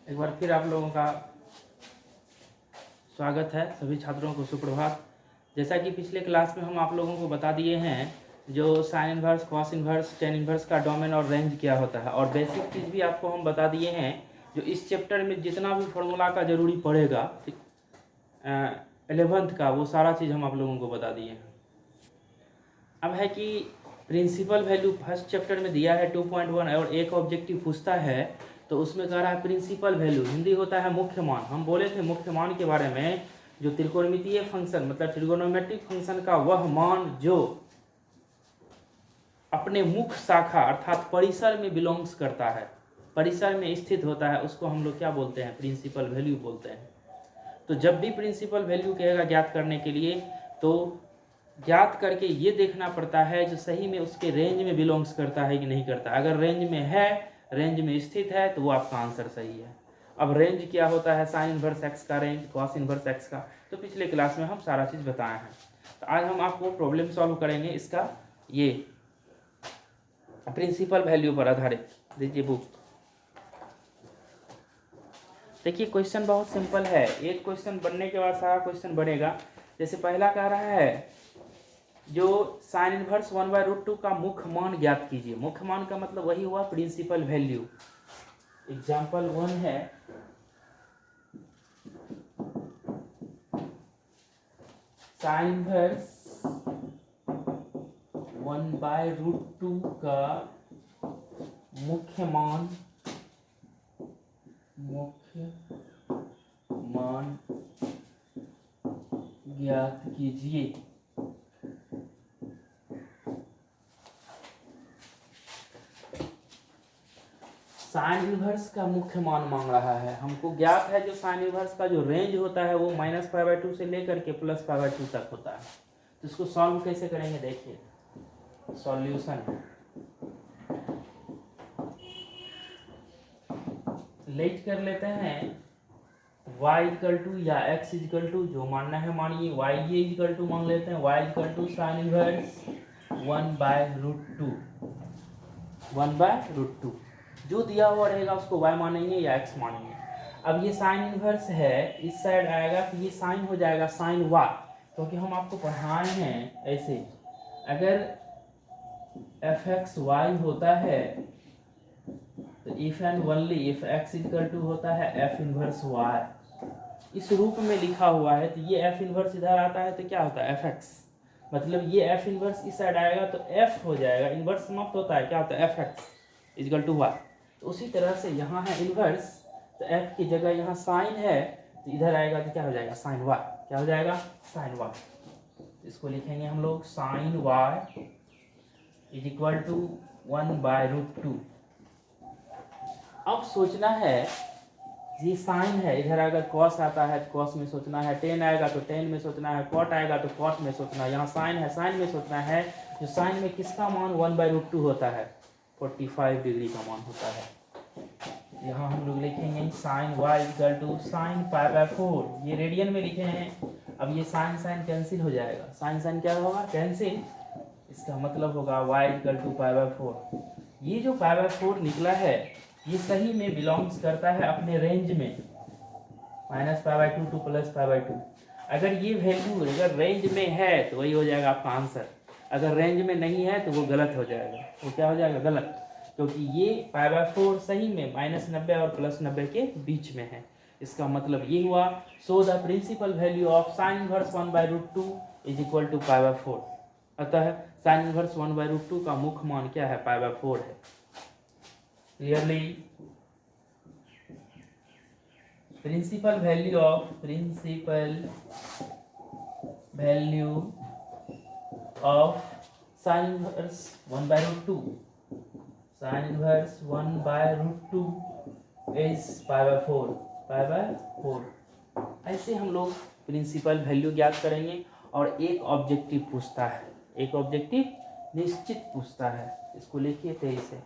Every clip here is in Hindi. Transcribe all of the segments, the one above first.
एक बार फिर आप लोगों का स्वागत है। सभी छात्रों को सुप्रभात। जैसा कि पिछले क्लास में हम आप लोगों को बता दिए हैं जो sign inverse, cos inverse, tan inverse का डोमेन और रेंज क्या होता है, और बेसिक चीज़ भी आपको हम बता दिए हैं जो इस चैप्टर में जितना भी फॉर्मूला का ज़रूरी पड़ेगा 11th का, वो सारा चीज़ हम आप लोगों को बता दिए हैं। अब है कि प्रिंसिपल वैल्यू फर्स्ट चैप्टर में दिया है 2.1 और एक ऑब्जेक्टिव पूछता है तो उसमें कह रहा है प्रिंसिपल वैल्यू, हिंदी होता है मुख्य मान। हम बोले थे मुख्य मान के बारे में, जो त्रिकोणमितीय फंक्शन मतलब ट्रिगोनोमेट्रिक फंक्शन का वह मान जो अपने मुख्य शाखा अर्थात परिसर में बिलोंग्स करता है, परिसर में स्थित होता है, उसको हम लोग क्या बोलते हैं? प्रिंसिपल वैल्यू बोलते हैं। तो जब भी प्रिंसिपल वैल्यू कहेगा ज्ञात करने के लिए, तो ज्ञात करके ये देखना पड़ता है जो सही में उसके रेंज में बिलोंग्स करता है कि नहीं करता। अगर रेंज में है, रेंज में स्थित है, तो वो आपका आंसर सही है। अब रेंज क्या होता है? साइन इन्वर्स एक्स का रेंज, कॉस इन्वर्स एक्स का, तो पिछले क्लास में हम सारा चीज़ बताए हैं। तो आज हम आपको प्रॉब्लम सॉल्व करेंगे इसका, ये प्रिंसिपल वैल्यू पर आधारित। दीजिए बुक। देखिए क्वेश्चन बहुत सिंपल है, एक क्वेश्चन बनने के बाद सारा क्वेश्चन बनेगा। जैसे पहला कह रहा है जो साइन इनवर्स 1/√2 का मुख्य मान ज्ञात कीजिए। मुख्य मान का मतलब वही हुआ प्रिंसिपल वैल्यू। एग्जाम्पल 1 है साइन इनवर्स 1/√2 का मुख्य मान ज्ञात कीजिए। साइन इनवर्स का मुख्य मान मांग रहा है। हमको ज्ञात है जो साइन इनवर्स का जो रेंज होता है वो -π/2 से लेकर के +π/2 तक होता है। तो इसको सॉल्व कैसे करेंगे? देखिए सॉल्यूशन लेट कर लेते हैं। y या x जो मानना है मानिए, y मान लेते हैं। y साइन इनवर्स 1/√2 जो दिया हुआ रहेगा उसको y मानेंगे या x मानेंगे। अब ये साइन इनवर्स है, इस साइड आएगा तो ये साइन हो जाएगा साइन y, क्योंकि हम आपको पढ़ाए हैं ऐसे। अगर fx y होता है तो if and only if x होता है f इनवर्स y, इस रूप में लिखा हुआ है। तो ये f इनवर्स इधर आता है तो क्या होता है? fx, मतलब ये f इनवर्स इस साइड आएगा तो f हो जाएगा। इनवर्स समाप्त होता है, क्या होता है? fx = y। तो उसी तरह से यहाँ है इनवर्स, तो f की जगह यहाँ साइन है, तो इधर आएगा तो क्या हो जाएगा? Sin y। क्या हो जाएगा? Sin y। इसको लिखेंगे हम लोग साइन y = 1/√2। अब सोचना है, ये साइन है, इधर अगर कॉस आता है तो कॉस में सोचना है, टेन आएगा तो टेन में सोचना है, कॉट आएगा तो कॉट में सोचना है। यहाँ साइन है, साइन में सोचना है। जो साइन में किसका मान 1/√2 होता है? 45 डिग्री का मान होता है। यहाँ हम लोग लिखेंगे साइन y = साइन π/4। ये रेडियन में लिखे हैं। अब ये साइन साइन कैंसिल हो जाएगा, साइन साइन क्या होगा? कैंसिल। इसका मतलब होगा y = π/4। ये जो π/4 निकला है ये सही में बिलोंग्स करता है अपने रेंज में, -π/2 टू +π/2। अगर ये वैल्यू अगर रेंज में है तो वही हो जाएगा आपका आंसर। अगर रेंज में नहीं है तो वो गलत हो जाएगा। वो क्या हो जाएगा? गलत, क्योंकि ये π/4 सही में -90 और +90 के बीच में है। इसका मतलब ये हुआ, so the principal value of sign inverse 1/√2 = π/4। अतः साइन इनवर्स 1/√2 का मुख्य मान क्या है? π/4 है। Clearly principal value of sign inverse 1/√2 is π/4। ऐसे हम लोग प्रिंसिपल वैल्यू ज्ञात करेंगे। और एक ऑब्जेक्टिव पूछता है, एक ऑब्जेक्टिव निश्चित पूछता है। इसको लिखिए 23 से।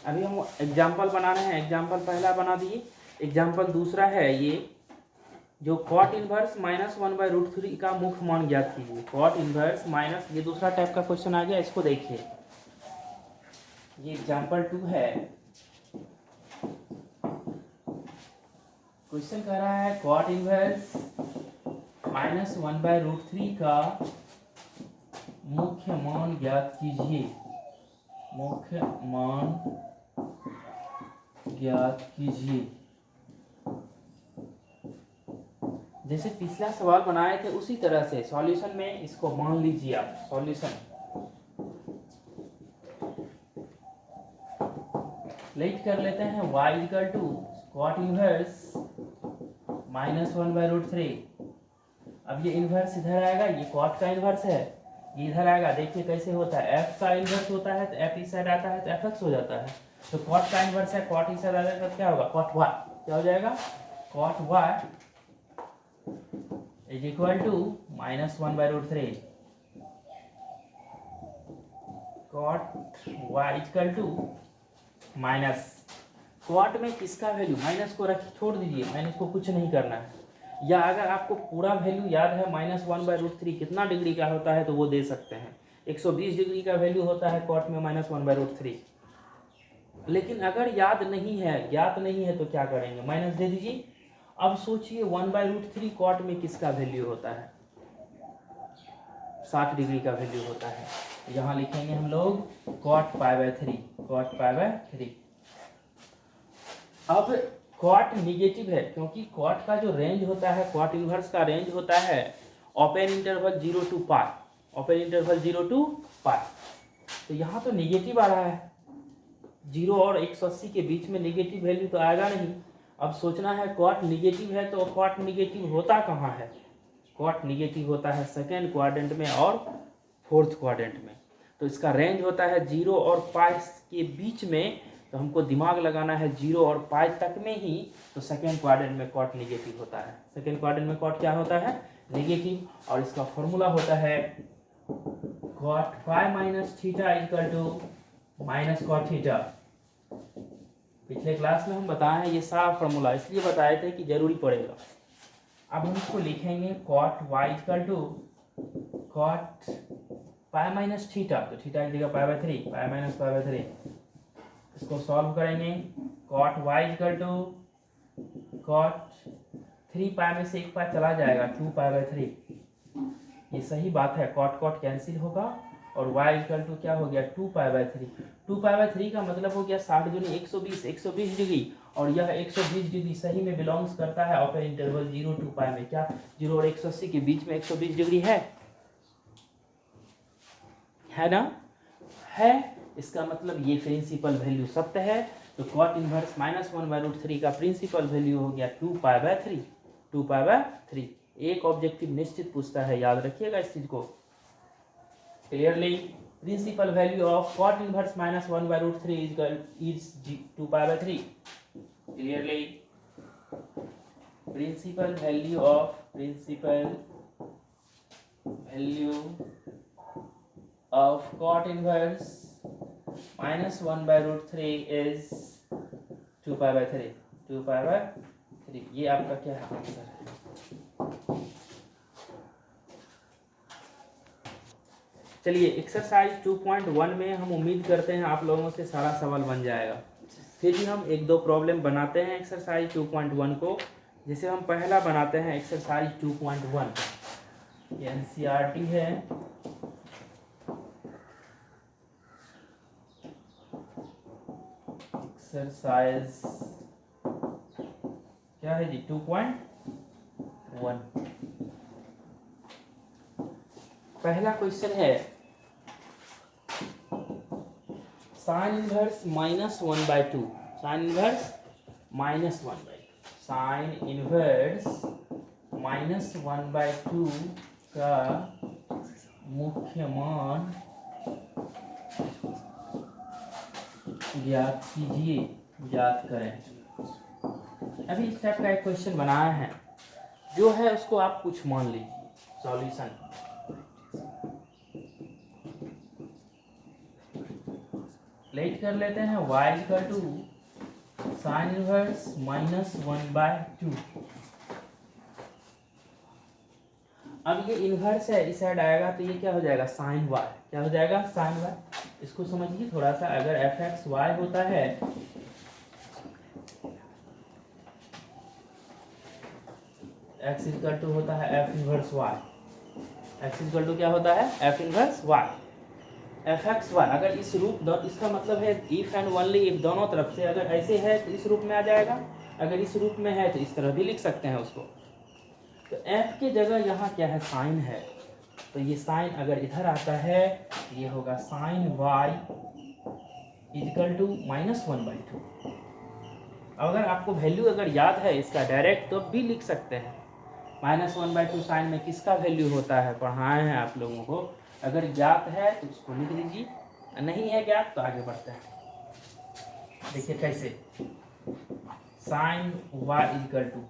अभी हम एग्जाम्पल बना रहे हैं। एग्जाम्पल पहला बना दिए, एग्जाम्पल दूसरा है ये जो कॉट इनवर्स -1/√3 का मुख्य मान ज्ञात कीजिए। कॉट इनवर्स माइनस, ये दूसरा टाइप का क्वेश्चन आ गया, इसको देखिए। ये एग्जाम्पल 2 है। क्वेश्चन कह रहा है कॉट इनवर्स -1/√3 का मुख्य मान ज्ञात कीजिए। मुख्य मान ज्ञात कीजिए। जैसे पिछला सवाल बनाए थे उसी तरह से सॉल्यूशन में इसको मान लीजिए आप। सॉल्यूशन लेट कर लेते हैं y equal to cot inverse -1/√3। अब ये इनवर्स इधर आएगा, ये कॉट का इनवर्स है, ये इधर आएगा। देखिए कैसे होता है, f का इनवर्स होता है तो f इस साइड आता है तो fx हो जाता है। तो कॉट का इनवर्स है, कॉट इस साइड आता है तो क्या होगा, कॉट y। क्या हो जाएगा, cot y is equal to -1/√3। Cot y equal to minus, cot में किसका वैल्यू, माइनस को रख छोड़ दीजिए, माइनस को कुछ नहीं करना है। या अगर आपको पूरा वैल्यू याद है -1/√3 कितना डिग्री का होता है तो वो दे सकते हैं। 120 डिग्री का वैल्यू होता है कॉट में -1/√3। लेकिन अगर याद नहीं है, ज्ञात नहीं है तो क्या करेंगे, माइनस दे दीजिए। अब सोचिए 1/√3 कॉट में किसका वैल्यू होता है, 60 डिग्री का वैल्यू होता है। यहाँ लिखेंगे हम लोग कॉट π/3, कॉट π/3। अब कॉट निगेटिव है क्योंकि कॉट का जो रेंज होता है, कॉट इनवर्स का रेंज होता है open interval 0 to π, open interval 0 to π। तो यहाँ तो निगेटिव आ रहा है, 0 और 180 के बीच में निगेटिव वैल्यू तो आएगा नहीं। अब सोचना है कॉट निगेटिव है तो कॉट निगेटिव होता कहाँ है, कॉट निगेटिव होता है सेकेंड क्वाड्रेंट में और फोर्थ क्वाड्रेंट में। तो इसका रेंज होता है 0 और π के बीच में, तो हमको दिमाग लगाना है 0 और π तक में ही। तो सेकेंड क्वाड्रेंट में कॉट निगेटिव होता है, सेकेंड क्वाड्रेंट में कॉट क्या होता है, निगेटिव। और इसका फॉर्मूला होता है cot π - theta equal to minus cot theta. पिछले क्लास में हम बताए हैं ये सारा फॉर्मूला, इसलिए बताए थे कि जरूरी पड़ेगा। अब हम इसको लिखेंगे cot y equal to cot π - theta, तो थीटा की जगह π/3, π - π/3। इसको सॉल्व करेंगे, cot y equal to cot 3π में से एक π चला जाएगा, 2π/3। ये सही बात है, कॉट कॉट कैंसिल होगा और y इक्वल टू क्या हो गया, 2π/3। 2π/3 का मतलब हो गया 60 दूनी 120, 120 डिग्री। और यह 120 डिग्री सही में बिलोंग्स करता है ओपन इंटरवल 0 to π में। क्या 0 और 180 के बीच में 120 डिग्री है ना, है। इसका मतलब ये प्रिंसिपल वैल्यू सत्य है। तो कॉट इनवर्स -1/√3 का प्रिंसिपल वैल्यू हो गया 2π/3, 2π/3। एक ऑब्जेक्टिव निश्चित पूछता है, याद रखिएगा इस चीज को। Clearly principal value of cot inverse -1/√3 is 2π/3। Clearly principal value of cot inverse -1/√3 is 2π/3, 2π/3। ये आपका क्या है, आंसर है। चलिए एक्सरसाइज 2.1 में हम उम्मीद करते हैं आप लोगों से सारा सवाल बन जाएगा। फिर भी हम एक दो प्रॉब्लम बनाते हैं एक्सरसाइज 2.1 को। जैसे हम पहला बनाते हैं एक्सरसाइज 2.1, ये एनसीईआरटी है। एक्सरसाइज क्या है जी, 2.1। पहला क्वेश्चन है sin inverse -1/2, sign inverse -1/2, sign inverse -1/2 का मुख्य मान ज्ञात कीजिए, ज्ञात करें। अभी इस टाइप का एक क्वेश्चन बनाया है, जो है उसको आप कुछ मान लीजिए। सॉल्यूशन लेट कर लेते हैं, y equal to sin inverse -1/2। अब ये इन्वर्स है, इस साइड आएगा तो ये क्या हो जाएगा साइन वाई, क्या हो जाएगा साइन वाई। इसको समझिए थोड़ा सा, अगर एफ एक्स वाई होता है एक्स इक्वल टू होता है f inverse y, x equal to क्या होता है f inverse y, f x y. अगर इस रूप इसका मतलब है इफ एंड ओनली इफ दोनों तरफ से, अगर ऐसे है तो इस रूप में आ जाएगा, अगर इस रूप में है तो इस तरह भी लिख सकते हैं उसको। तो एफ की जगह यहाँ क्या है साइन है, तो ये साइन अगर इधर आता है ये होगा साइन वाई इक्वल टू -1/2। अगर आपको वैल्यू अगर याद है इसका डायरेक्ट तो भी लिख सकते हैं। -1/2 साइन में किसका वैल्यू होता है पढ़ाए हैं आप लोगों को, अगर ज्ञात है तो उसको लिख दीजिए, नहीं है ज्ञात तो आगे बढ़ते हैं। देखिए कैसे, sin y equal to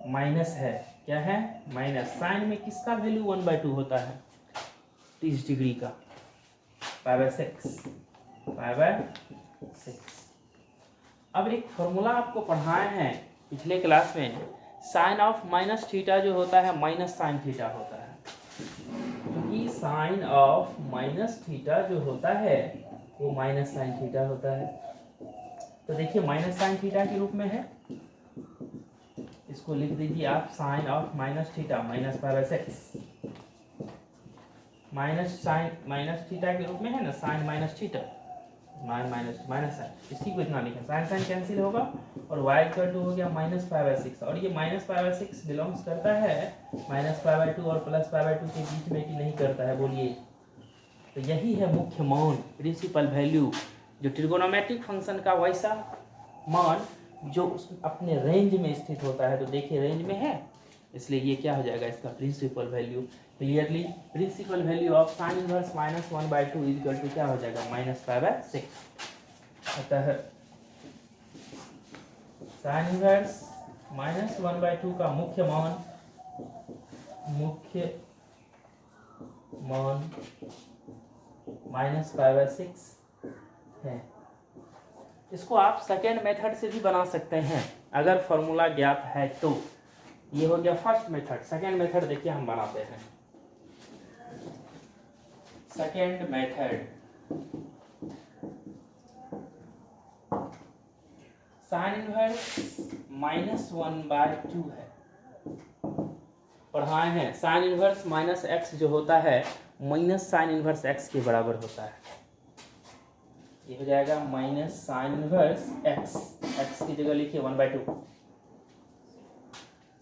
minus है, क्या है माइनस, साइन में किसका वैल्यू 1/2 होता है 30 डिग्री का, π/6। अब एक फॉर्मूला आपको पढ़ाए हैं पिछले क्लास में, साइन ऑफ माइनस थीटा जो होता है माइनस साइन थीटा होता है, क्योंकि साइन ऑफ माइनस थीटा जो होता है वो माइनस साइन थीटा होता है। तो देखिए माइनस साइन थीटा के रूप में है, इसको लिख दीजिए आप sine of minus theta -π/6, minus sine minus theta के रूप में है ना, sine minus theta minus sine, इसी को इतना लिखें, साइन साइन कैंसिल होगा और y इक्वल टू हो गया -π/6। और ये -π/6 बिलोंग्स करता है -π/2 और +π/2 के बीच में कि नहीं करता है बोलिए। तो यही है मुख्य मान, प्रिंसिपल वैल्यू, जो ट्रिगोनोमेट्रिक फंक्शन का वैसा मान जो अपने रेंज में स्थित होता है। तो देखिए रेंज में है, इसलिए ये क्या हो जाएगा इसका principal value. Clearly principal value of sign inverse -1/2 equal to क्या हो जाएगा -π/6। अतः साइन इनवर्स -1/2 का मुख्य मान -π/6 है। इसको आप सेकेंड मेथड से भी बना सकते हैं अगर फॉर्मूला ज्ञात है तो। ये हो गया फर्स्ट मेथड। सेकेंड मेथड देखिए हम बनाते हैं। सेकेंड मेथड, साइन इनवर्स -1/2 है, पढ़ाए हैं। साइन इनवर्स -x जो होता है माइनस साइन इनवर्स x के बराबर होता है। ये हो जाएगा माइनस साइन इनवर्स x की जगह लिखिए 1/2।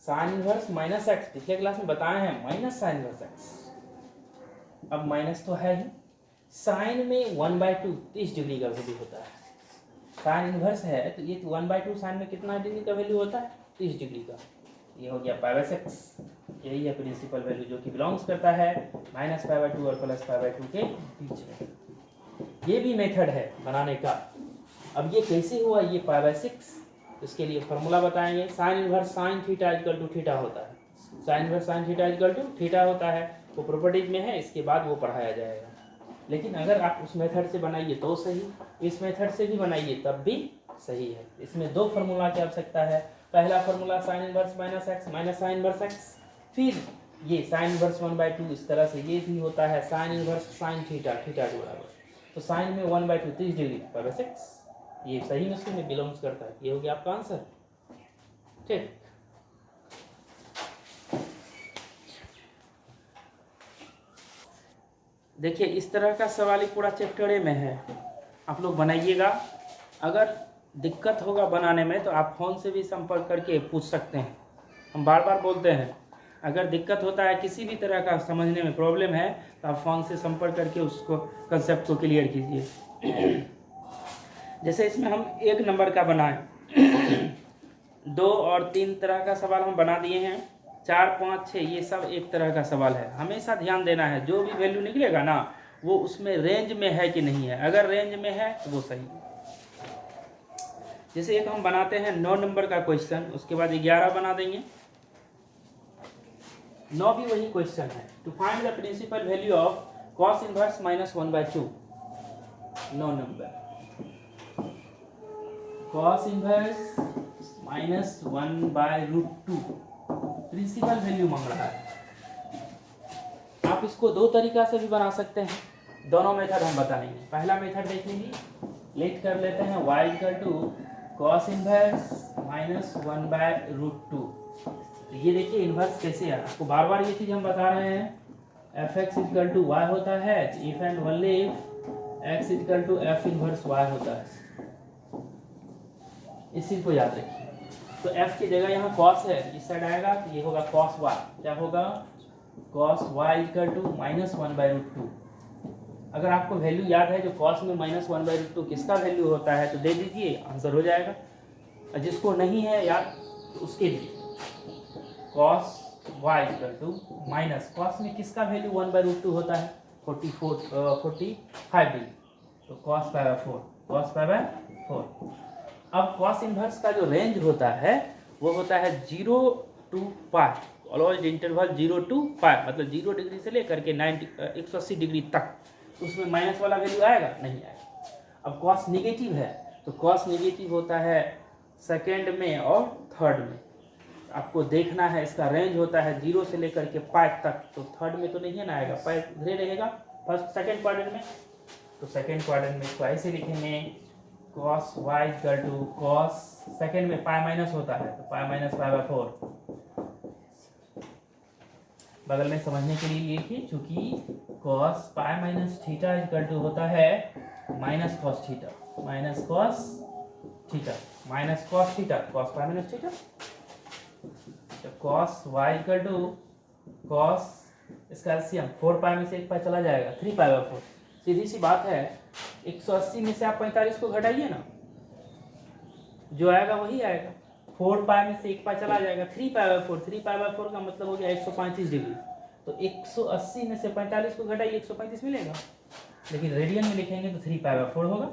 साइन इनवर्स -x पिछले क्लास में बताए हैं माइनस साइन इनवर्स x, अब माइनस तो है ही, साइन में 1/2 30 डिग्री का वैल्यू होता है। साइन इनवर्स है तो ये 1/2 साइन में कितना डिग्री का वैल्यू होता है 30 डिग्री का। ये हो गया π/6, यही है प्रिंसिपल वैल्यू जो कि बिलोंग्स करता है -π/2 और +π/2 के बीच में। ये भी मेथड है बनाने का। अब ये कैसे हुआ ये π/6, इसके लिए फॉर्मूला बताएंगे। Sin inverse sin theta equal to theta होता है, sin inverse sin theta equal to theta होता है, वो प्रॉपर्टीज में है, इसके बाद वो पढ़ाया जाएगा। लेकिन अगर आप उस मेथड से बनाइए तो सही, इस मेथड से भी बनाइए तब भी सही है। इसमें दो फार्मूला की आवश्यकता है। पहला formula sign inverse -x minus sign inverse x, फिर ये साइन इनवर्स 1/2, इस तरह से ये भी होता है साइन इनवर्स साइन थीटा के बराबर। तो साइन में 1/2 30 डिग्री π/6, ये सही में उसमें बिलोंग्स करता है। ये हो गया आपका आंसर। ठीक, देखिए इस तरह का सवाल ही पूरा चैप्टर में है, आप लोग बनाइएगा। अगर दिक्कत होगा बनाने में तो आप फ़ोन से भी संपर्क करके पूछ सकते हैं। हम बार बार बोलते हैं अगर दिक्कत होता है किसी भी तरह का समझने में प्रॉब्लम है तो आप फ़ोन से संपर्क करके उसको कंसेप्ट को क्लियर कीजिए। जैसे इसमें हम 1 नंबर का बनाएं, 2 और 3 तरह का सवाल हम बना दिए हैं, 4, 5, 6 ये सब एक तरह का सवाल है। हमेशा ध्यान देना है जो भी वैल्यू निकलेगा ना वो उसमें रेंज में है कि नहीं है, अगर रेंज में है तो वो सही है। जैसे एक हम बनाते हैं 9 नंबर का क्वेश्चन, उसके बाद 11 बना देंगे, 9 भी वही क्वेश्चन है। To find the principal value of cos inverse -1/2। 9 नंबर कॉस इनवर्स -1/√2 प्रिंसिपल वैल्यू मांग रहा है। इसको दो तरीका से भी बना सकते हैं, दोनों मेथड हम बताएंगे। पहला मेथड देख लीजिए, लिख कर लेते हैं y equal to cos inverse minus 1/√2। तो ये देखिए इन्वर्स कैसे है, आपको बार बार ये चीज़ हम बता रहे हैं। fx इक्वल टू y होता है if and only if x equal to f inverse y होता है। इस चीज़ को याद रखिए। तो f की जगह यहाँ cos है, इस साइड आएगा तो ये होगा cos y। क्या होगा? cos y equal to minus 1/√2। अगर आपको वैल्यू याद है जो cos में माइनस 1/√2 किसका वैल्यू होता है तो दे दीजिए, आंसर हो जाएगा। और जिसको नहीं है याद तो उसके लिए cos y equal to minus, cos में किसका वैल्यू 1/√2 होता है 45 डिग्री, तो cos π/4। अब cos इनवर्स का जो रेंज होता है वो होता है 0 to π, ऑलवेज इंटरवल 0 to π, मतलब 0 डिग्री से लेकर के 180 डिग्री तक। उसमें माइनस वाला वैल्यू आएगा? नहीं आएगा। अब cos निगेटिव है तो cos निगेटिव होता है सेकेंड में और थर्ड में। आपको देखना है इसका रेंज होता है 0 से लेकर के π तक, तो थर्ड में तो नहीं है ना आएगा, π इधर रहेगा फर्स्ट सेकेंड क्वाड्रेंट में। तो सेकेंड क्वाड्रेंट में इसको ऐसे लिखेंगे cos y equal to cos, second में पाई माइनस होता है तो पाई माइनस π/4। बगल में समझने के लिए लिखिए, चूंकि cos pi minus theta equal to होता है minus cos theta, minus cos theta cos pi minus theta. तो cos y equal to cos, इसका एलसीएम 4 पाई में से 1 पाई चला जाएगा 3 π/4। सीधी सी बात है, 180 में से आप 45 को घटाइए ना, जो आएगा वही आएगा। 4 पाई में से 1 पाई चला जाएगा 3 π/4। 3 π/4 का मतलब हो गया 135 डिग्री। तो 180 में से 45 को घटाइए 135 मिलेगा, लेकिन रेडियन में लिखेंगे तो 3 π/4 होगा।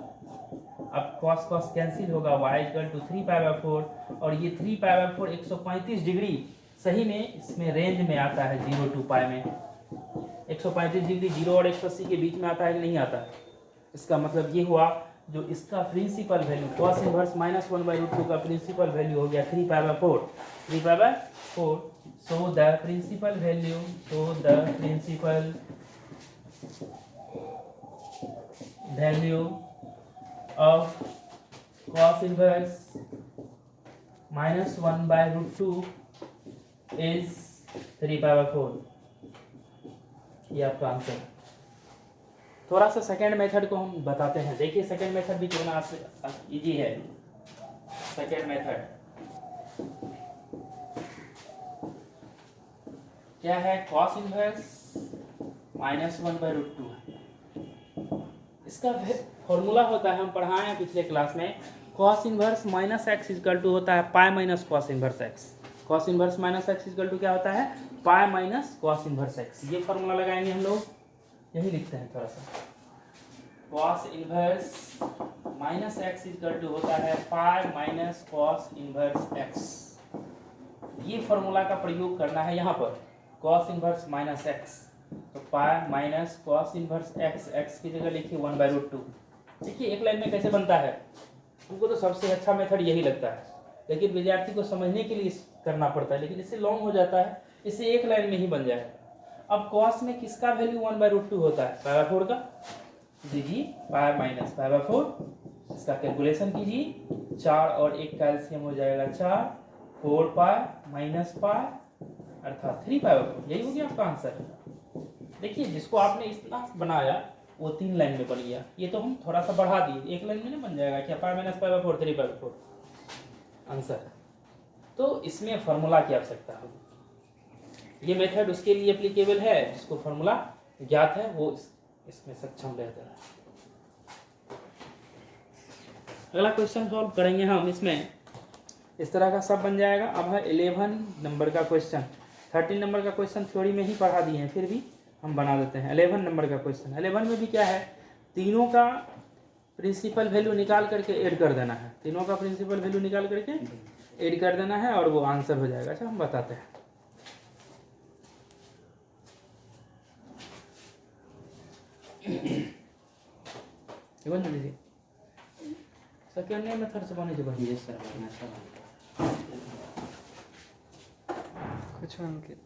अब cos cos कैंसिल होगा, y इक्वल टू 3 π/4, और ये 3 π/4 135 डिग्री सही में इसमें रेंज में आता है 0 to π में। 135 डिग्री 0 और 180 के बीच में आता है कि नहीं आता है? इसका मतलब ये हुआ जो इसका principal value cos inverse minus 1/√2 का प्रिंसिपल वैल्यू हो गया 3 π/4। So the principal value of cos inverse minus 1/√2 is 3 π/4। ये आपका आंसर। थोड़ा सा सेकेंड मेथड को हम बताते हैं। देखिए सेकेंड मेथड भी कितना इजी है। सेकेंड मेथड क्या है? cos inverse minus 1/√2। इसका फॉर्मूला होता है, हम पढ़ाए हैं पिछले क्लास में, cos inverse minus x equal to होता है pi minus cos inverse x. cos inverse minus x equal to क्या होता है? Pi minus cos inverse x. ये फॉर्मूला लगाएंगे हम लोग, यही लिखते हैं थोड़ा सा। cos inverse minus x equal to होता है pi minus cos inverse x. ये फॉर्मूला का प्रयोग करना है यहाँ पर। cos इनवर्स माइनस एक्स तो पाई minus cos inverse x, x की जगह लिखिए 1/√2। देखिए एक लाइन में कैसे बनता है, हमको तो सबसे अच्छा मेथड यही लगता है, लेकिन विद्यार्थी को समझने के लिए करना पड़ता है, लेकिन इससे लॉन्ग हो जाता है, इससे एक लाइन में ही बन जाएगा। अब cos में किसका वैल्यू 1/√2 होता है? π/4 का। दीजिए पाई माइनस π/4, इसका कैलकुलेशन कीजिए, 4 और 1 का एलसीएम हो जाएगा 4, 4 पाई माइनस पाई अर्थात 3 π/4। यही हो गया आपका आंसर। देखिए जिसको आपने इतना बनाया वो 3 लाइन में बन गया, ये तो हम थोड़ा सा बढ़ा दिए, एक लाइन में नहीं बन जाएगा क्या? Pi minus π/4 3 π/4 answer. तो इसमें फार्मूला की आवश्यकता होगी। ये मेथड उसके लिए एप्लीकेबल है जिसको फार्मूला ज्ञात है, वो इसमें सक्षम रहता है। अगला क्वेश्चन सॉल्व करेंगे हम। इसमें इस तरह का सब बन जाएगा। अब है 11 नंबर का क्वेश्चन। 13 नंबर का क्वेश्चन थ्योरी में ही पढ़ा दिए हैं, फिर भी हम बना देते हैं। 11 नंबर का क्वेश्चन। 11 में भी क्या है, तीनों का प्रिंसिपल वैल्यू निकाल करके ऐड कर देना है। तीनों का प्रिंसिपल वैल्यू निकाल करके ऐड कर देना है और वो आंसर हो जाएगा। अच्छा हम बताते हैं। सेकेंड मेथड से बने जो सर कुछ अंकित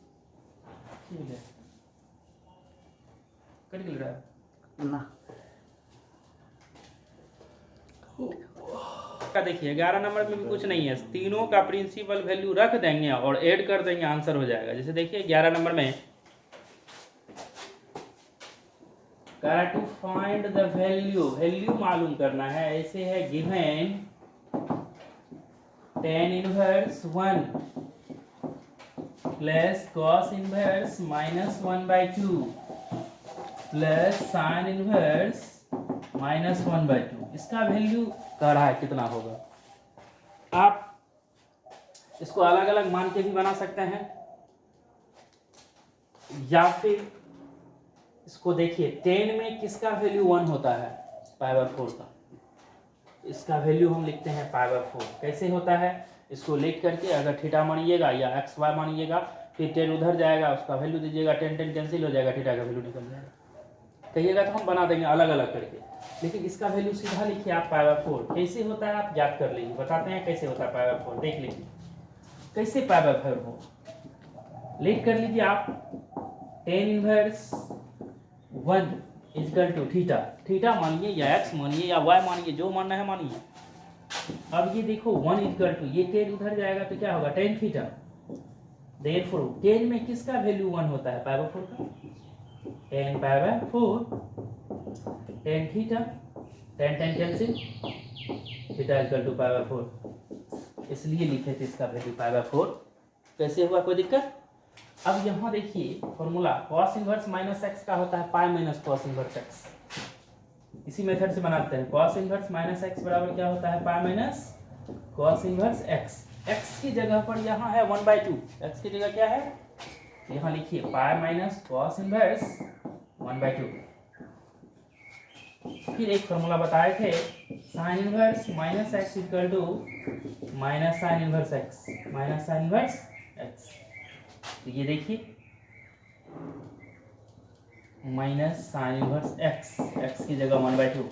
कट गिल रहा है ना का देखिए 11 नंबर में भी कुछ नहीं है, तीनों का प्रिंसिपल वैल्यू रख देंगे और ऐड कर देंगे, आंसर हो जाएगा। जैसे देखिए 11 नंबर में कह रहा टू फाइंड द वैल्यू मालूम करना है। ऐसे है given tan inverse 1 plus cos inverse -1/2 plus sin inverse -1/2। इसका वैल्यू कह रहा है कितना होगा। आप इसको अलग अलग मान के भी बना सकते हैं, या फिर इसको देखिए 10 में किसका वैल्यू 1 होता है, π/4 का। इसका वैल्यू हम लिखते हैं π/4। कैसे होता है, इसको लिख करके अगर थीटा मानिएगा या एक्स वाई मानिएगा, फिर 10 उधर जाएगा, उसका वैल्यू दीजिएगा, 10 कैंसिल हो जाएगा, थीटा का वैल्यू निकल जाएगा। कहिएगा तो हम बना देंगे अलग अलग करके, लेकिन इसका वैल्यू सीधा लिखिए आप π/4। कैसे होता है आप याद कर लीजिए, बताते हैं कैसे होता है π/4, देख लीजिए कैसे π/4 हो। लिख कर लीजिए आप tan inverse 1 equal to theta मानिए या एक्स मानिए या वाई मानिए, जो मानना है मानिए। अब ये देखो 1 इक्वल टू, ये 10 उधर जाएगा तो क्या होगा tan थीटा। देयरफॉर 10 में किसका वैल्यू 1 होता है, π/4 का। tan π/4 tan theta, tan cancel, theta equal to π/4, इसलिए लिखे थे इसका वैल्यू π/4। कैसे हुआ, कोई दिक्कत। अब यहाँ देखिए फॉर्मूला cos इनवर्स -x का होता है pi minus cos inverse x। इसी मेथड से बनाते हैं। cos इनवर्स -x बराबर क्या होता है, pi minus cos inverse x। x की जगह पर यहाँ है 1/2, x की जगह क्या है, यहाँ लिखिए पाई माइनस cos इनवर्स 1/2। फिर एक फॉर्मूला बताए थे sin inverse -x equal to minus sin inverse x। तो ये देखिए माइनस साइन इनवर्स x की जगह 1/2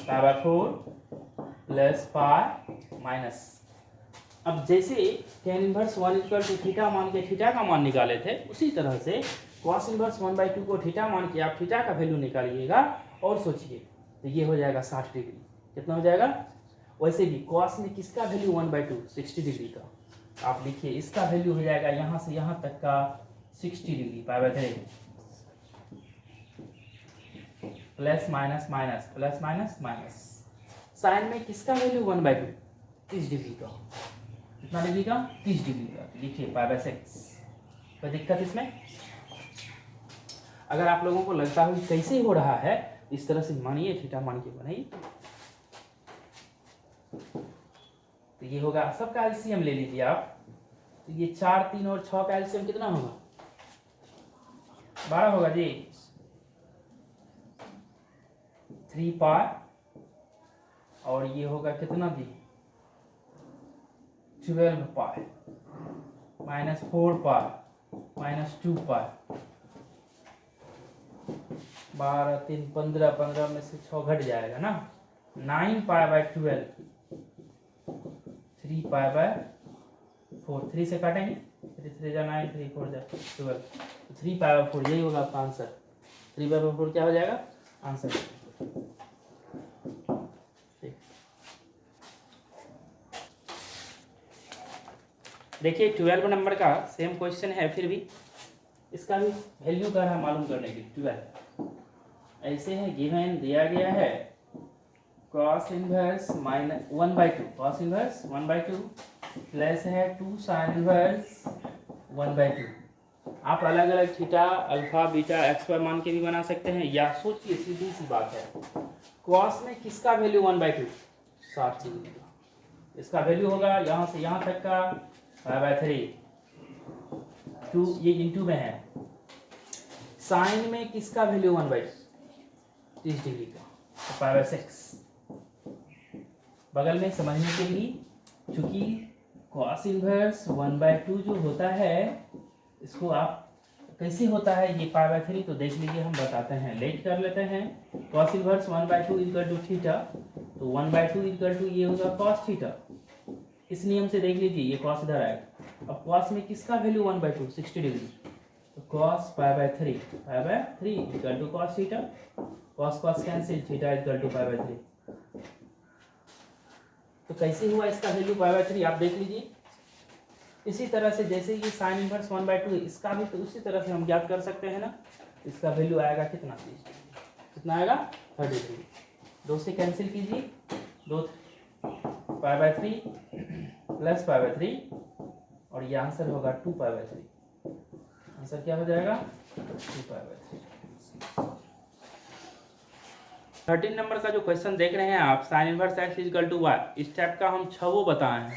π/4 प्लस पाई माइनस। अब जैसे tan inverse 1 equal to theta मान के थीटा का मान निकाले थे, उसी तरह से cos इनवर्स 1/2 को थीटा मान के आप थीटा का वैल्यू निकालिएगा और सोचिए तो ये हो जाएगा 60 डिग्री। कितना हो जाएगा। वैसे भी cos में किसका वैल्यू 1/2, 60 डिग्री का। आप लिखिए इसका वैल्यू हो जाएगा यहाँ से यहाँ तक का 60 degree, π/3 plus minus minus plus minus minus. Sine में किसका वैल्यू 1/2, 30 डिग्री का। कितना डिग्री का, 30 डिग्री का। लिखिए π/6। कोई दिक्कत इसमें। अगर आप लोगों को लगता हो कैसे हो रहा है, इस तरह से मानिए, थीटा मान के बनाइए। तो ये होगा सबका एलसीएम ले लीजिए आप। तो ये 4, 3 और 6 का एलसीएम कितना होगा, 12 होगा जी। 3 पाई और ये होगा कितना जी, 12 पाई माइनस 4 पाई माइनस 2 पाई। 12, 3, 15, 15 में से 6 घट जाएगा ना। 9 पाई/12, 3 पाई/4, 3 से काटेंगे, 3 जा 9, 3 4 जा 12, 3 पाई/4 यही होगा आपका आंसर। 3 पाई/4 क्या हो जाएगा आंसर। ठीक, देखिए 12 नंबर का सेम क्वेश्चन है, फिर भी इसका भी वैल्यू का है मालूम करने के लिए। 12 ऐसे है, गिवन दिया गया है cos inverse -1/2, cos inverse 1/2 plus है 2 sin इनवर्स 1/2। आप अलग अलग theta, alpha, beta, x y मान के भी बना सकते हैं, या सोचिए सीधी सी बात है, cos में किसका वैल्यू 1/2, 60 डिग्री का। इसका वैल्यू होगा यहाँ से यहाँ तक का π/3, 2 ये इंटू में है। साइन में किसका वैल्यू 1/2, 30 डिग्री का, तो π/6। बगल में समझने के लिए, चूंकि cos इनवर्स 1/2 जो होता है, इसको आप कैसे होता है ये π/3, तो देख लीजिए, हम बताते हैं। लेट कर लेते हैं। cos इनवर्स 1/2 इक्वल टू थीटा, तो 1/2 इक्वल टू ये होगा cos थीटा। इस नियम से देख लीजिए, ये cos इधर आएगा। अब cos में किसका वैल्यू 1/2, 60 डिग्री, तो cos π/3 π/3 equal to cos theta, cos cos cancel, theta equal to π/3। तो कैसे हुआ इसका वैल्यू π/3 आप देख लीजिए। इसी तरह से जैसे ये साइन इनवर्स 1/2 इसका भी तो उसी तरह से हम ज्ञात कर सकते हैं ना। इसका वैल्यू आएगा कितना, कितना आएगा 33। 2 से कैंसिल कीजिए, 2 π/3 प्लस π/3 और ये आंसर होगा 2π/3। आंसर क्या हो जाएगा 2π/3। 13 नंबर का जो क्वेश्चन देख रहे हैं आप, sine inverse x equal to y, इस टाइप का हम 6 बताए हैं।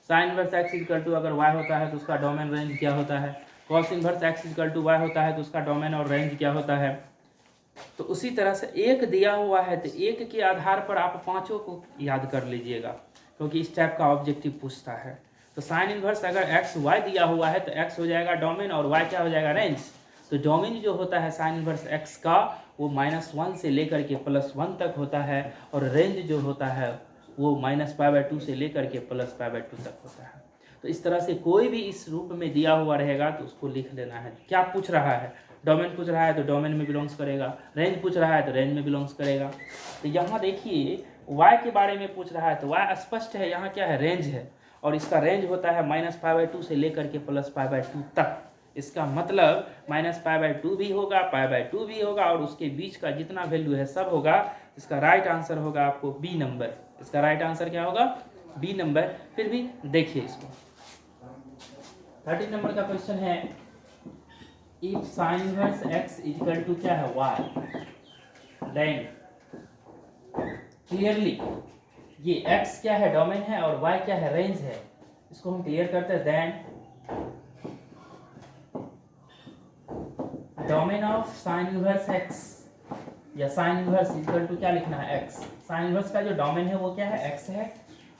Sine inverse x equal to अगर y होता है तो उसका डोमेन रेंज क्या होता है, cos inverse x equal to y होता है तो उसका डोमेन और रेंज क्या होता है। तो उसी तरह से एक दिया हुआ है तो एक के आधार पर आप पांचों को याद कर लीजिएगा, क्योंकि इस टाइप का ऑब्जेक्टिव पूछता है। तो साइन इनवर्स अगर एक्स वाई दिया हुआ है तो एक्स हो जाएगा डोमेन और वाई क्या हो जाएगा रेंज। तो डोमेन जो होता है साइन इनवर्स एक्स का वो -1 से लेकर के +1 तक होता है, और रेंज जो होता है वो -π/2 से लेकर के +π/2 तक होता है। तो इस तरह से कोई भी इस रूप में दिया हुआ रहेगा तो उसको लिख लेना है। क्या पूछ रहा है, डोमेन पूछ रहा है तो डोमेन में बिलोंग्स करेगा, रेंज पूछ रहा है तो रेंज में बिलोंग्स करेगा। तो यहाँ देखिए y के बारे में पूछ रहा है तो y स्पष्ट है, यहाँ क्या है रेंज है, और इसका रेंज होता है -π/2 से लेकर के +π/2 तक। इसका मतलब -π/2 भी होगा, π/2 भी होगा, और उसके बीच का जितना वैल्यू है सब होगा। इसका राइट आंसर होगा आपको बी नंबर। इसका राइट आंसर क्या होगा बी नंबर। फिर भी देखिए इसको 13 नंबर का क्वेश्चन है, if sine inverse x equal to क्या है y, देन क्लियरली ये x क्या है डोमेन है और y क्या है रेंज है। इसको हम क्लियर करते हैं। Then domain of sign inverse x या साइन इनवर्स इक्वल टू क्या लिखना है x। साइन इनवर्स का जो डोमेन है वो क्या है x है,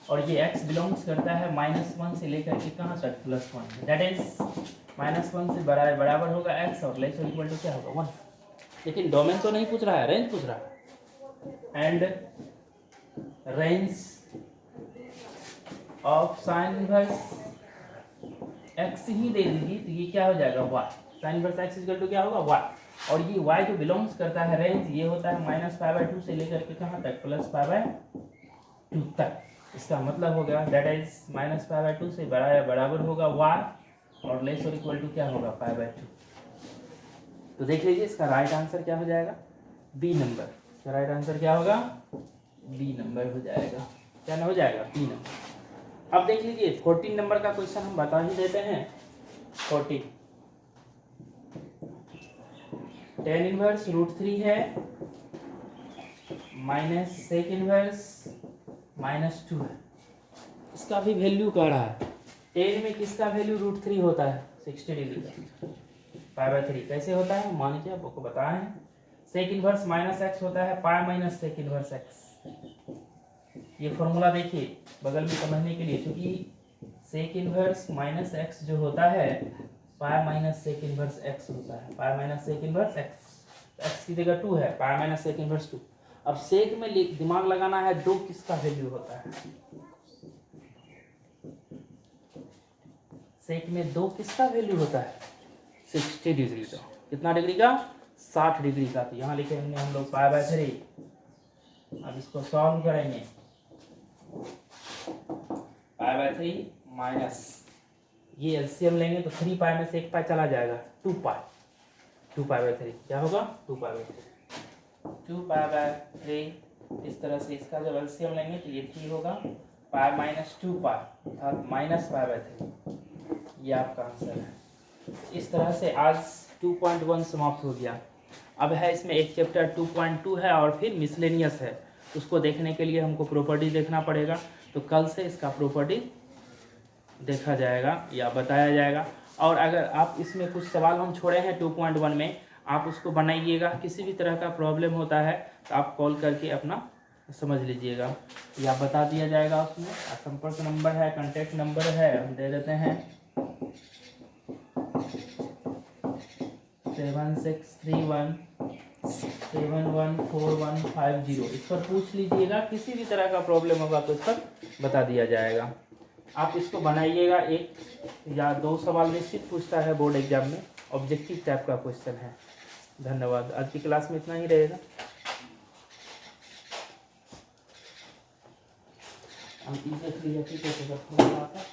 और ये x बिलोंग्स करता है -1 से लेकर के कहाँ तक +1। दैट इज -1 से बराबर होगा x और लेस और इक्वल टू क्या होगा 1। लेकिन डोमेन तो नहीं पूछ रहा है, रेंज पूछ रहा है। And range of sign inverse x ही दे दीजिए तो ये क्या हो जाएगा y। Sine inverse x equal to क्या होगा y, और ये y जो बिलोंग्स करता है रेंज ये होता है -π/2 से लेकर के कहाँ तक +π/2 तक। इसका मतलब हो गया दैट इज -π/2 से बराबर होगा y और लेस और इक्वल टू क्या होगा π/2। तो देख लीजिए इसका राइट आंसर क्या हो जाएगा बी नंबर। इसका राइट आंसर क्या होगा बी नंबर हो जाएगा। क्या ना हो जाएगा बी नंबर। अब देख लीजिए 14 नंबर का क्वेश्चन हम बता ही देते हैं। 14 tan इनवर्स √3 है माइनस सेक इनवर्स -2 है। इसका भी वैल्यू कह रहा है। tan में किसका वैल्यू √3 होता है 60 डिग्री का, π/3 कैसे होता है मान के आपको बताए हैं। सेक इनवर्स -x होता है pi minus sec inverse x। ये फॉर्मूला देखिए बगल में समझने के लिए, क्योंकि सेक इनवर्स -x जो होता है pi minus sec inverse x होता है। Pi minus sec inverse x की जगह 2 है, पाई माइनस सेक इनवर्स 2। अब सेक में दिमाग लगाना है 2 किसका वैल्यू होता है। सेक में 2 किसका वैल्यू होता है 60 डिग्री का। कितना डिग्री का 60 डिग्री का। तो यहाँ लिखे हमने हम लोग π/3। अब इसको सॉल्व करेंगे। π/3 माइनस ये एलसीएम लेंगे तो 3 पाई में से 1 पाई चला जाएगा 2 पाई/3 क्या होगा 2 पाई/3। इस तरह से इसका जब एलसीएम लेंगे तो ये 3 होगा पाई माइनस 2 पाई अर्थात -π/3। ये आपका आंसर है। इस तरह से आज 2.1 समाप्त हो गया। अब है इसमें एक चैप्टर 2.2 है और फिर मिसलेनियस है। उसको देखने के लिए हमको प्रॉपर्टी देखना पड़ेगा। तो कल से इसका प्रॉपर्टी देखा जाएगा या बताया जाएगा। और अगर आप इसमें कुछ सवाल हम छोड़े हैं 2.1 में, आप उसको बनाइएगा। किसी भी तरह का प्रॉब्लम होता है तो आप कॉल करके अपना समझ लीजिएगा या बता दिया जाएगा। उसमें संपर्क नंबर है, कॉन्टैक्ट नंबर है, हम दे देते हैं 7631714150। इस पर पूछ लीजिएगा। किसी भी तरह का प्रॉब्लम होगा तो इस पर बता दिया जाएगा। आप इसको बनाइएगा। 1 या 2 सवाल निश्चित पूछता है बोर्ड एग्जाम में, ऑब्जेक्टिव टाइप का क्वेश्चन है। धन्यवाद। आज की क्लास में इतना ही रहेगा। हम देख लीजिए कि कैसे करते हैं।